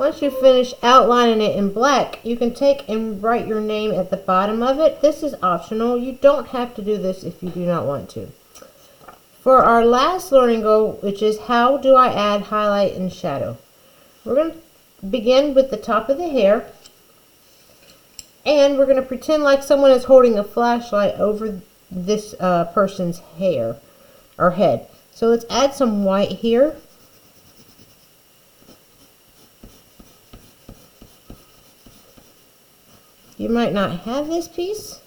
Once you finish outlining it in black, you can take and write your name at the bottom of it. This is optional. You don't have to do this if you do not want to. For our last learning goal, which is how do I add highlight and shadow? We're going to begin with the top of the hair. And we're going to pretend like someone is holding a flashlight over this person's hair or head. So let's add some white here. You might not have this piece,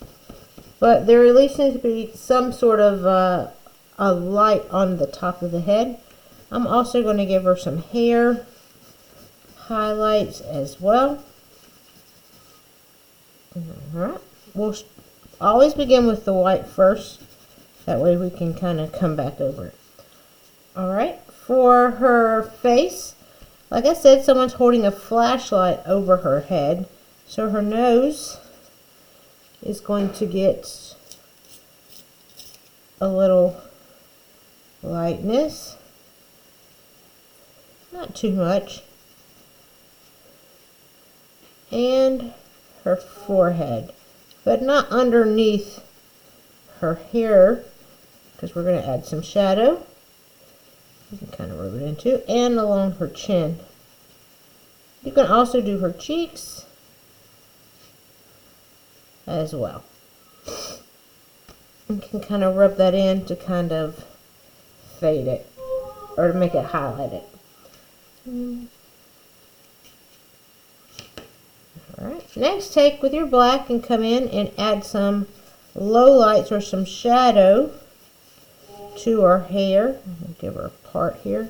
but there at least needs to be some sort of a light on the top of the head. I'm also going to give her some hair highlights as well. Alright, we'll always begin with the white first. That way we can kind of come back over it. Alright, for her face, like I said, someone's holding a flashlight over her head. So her nose is going to get a little lightness. Not too much. And her forehead, but not underneath her hair, because we're going to add some shadow. You can kind of rub it into, and along her chin. You can also do her cheeks as well. You can kind of rub that in to kind of fade it, or to make it highlight it. Alright, next take with your black and come in and add some low lights or some shadow to her hair. I'll give her a part here.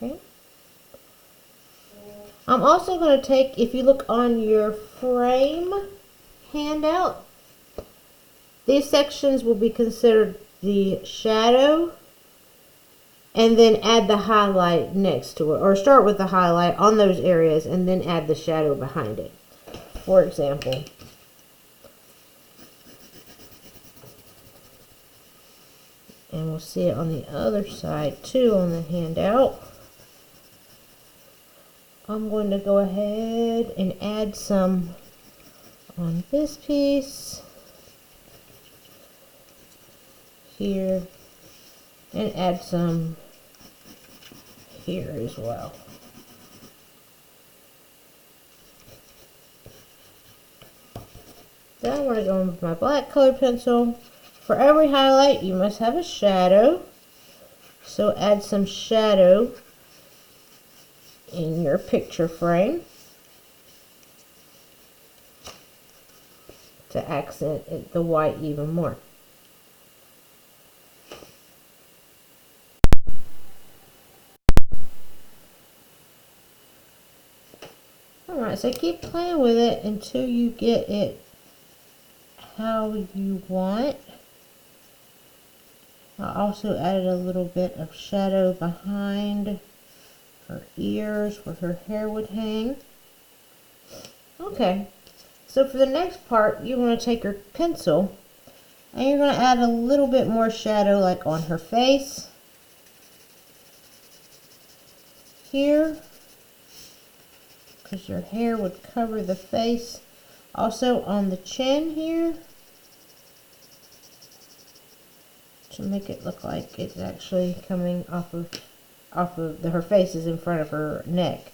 Okay. I'm also going to take, if you look on your frame handout, these sections will be considered the shadow, and then add the highlight next to it, or start with the highlight on those areas and then add the shadow behind it. For example, and we'll see it on the other side too on the handout. I'm going to go ahead and add some on this piece here, and add some here as well. Then I'm going to go in with my black colored pencil. For every highlight, you must have a shadow. So add some shadow in your picture frame to accent the white even more. Alright, so keep playing with it until you get it how you want. I also added a little bit of shadow behind her ears where her hair would hang. Okay, so for the next part, you want to take your pencil and you're going to add a little bit more shadow, like on her face here, because your hair would cover the face. Also on the chin here, to make it look like it's actually coming off of her face is in front of her neck.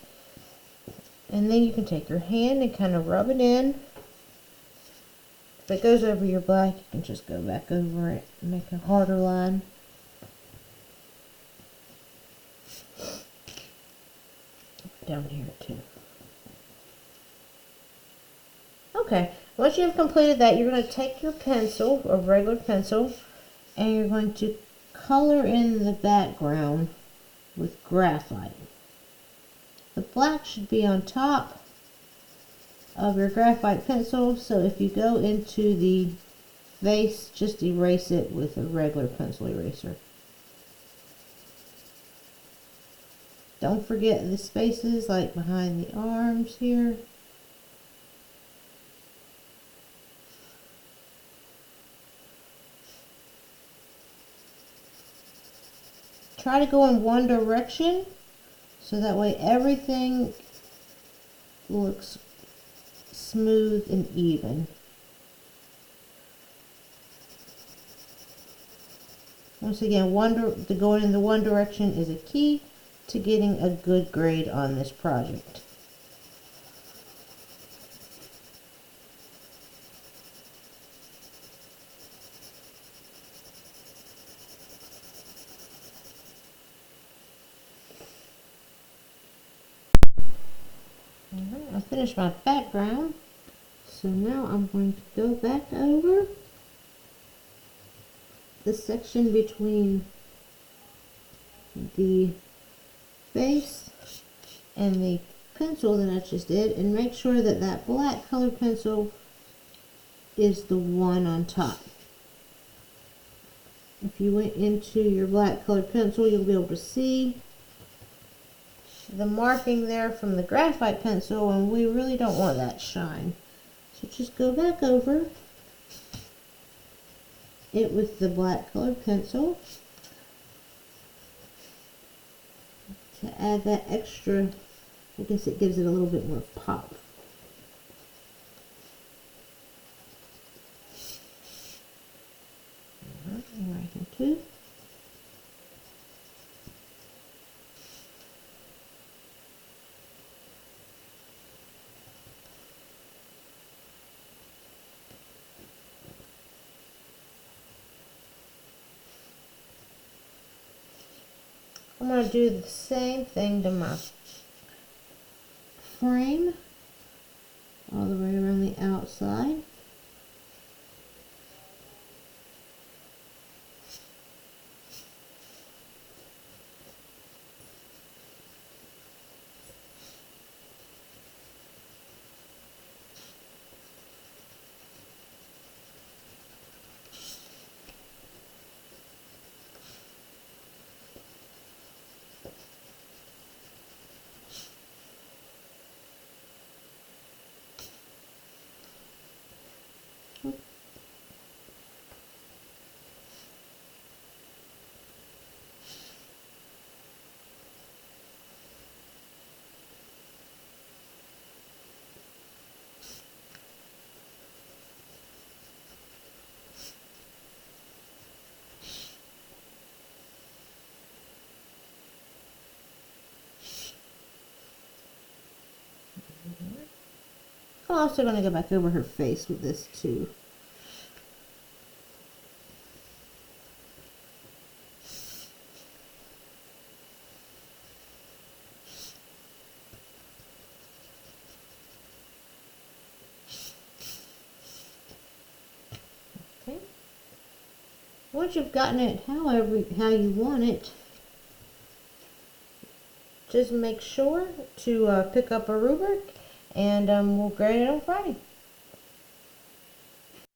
And then you can take your hand and kind of rub it in. If it goes over your black, you can just go back over it and make a harder line. Down here too. Okay, once you have completed that, you're going to take your pencil, a regular pencil, and you're going to color in the background with graphite. The black should be on top of your graphite pencil, so if you go into the face, just erase it with a regular pencil eraser. Don't forget the spaces like behind the arms here. Try to go in one direction so that way everything looks smooth and even. Once again, going in the one direction is a key to getting a good grade on this project. Alright, I finished my background, so now I'm going to go back over the section between the face and the pencil that I just did, and make sure that that black colored pencil is the one on top. If you went into your black colored pencil, you'll be able to see the marking there from the graphite pencil, and we really don't want that shine. So just go back over it with the black colored pencil to add that extra, I guess it gives it a little bit more pop. Right here too. I'm going to do the same thing to my frame all the way around the outside. I'm also going to go back over her face with this too. Okay. Once you've gotten it how you want it, just make sure to pick up a rubric, and we'll grade it on Friday.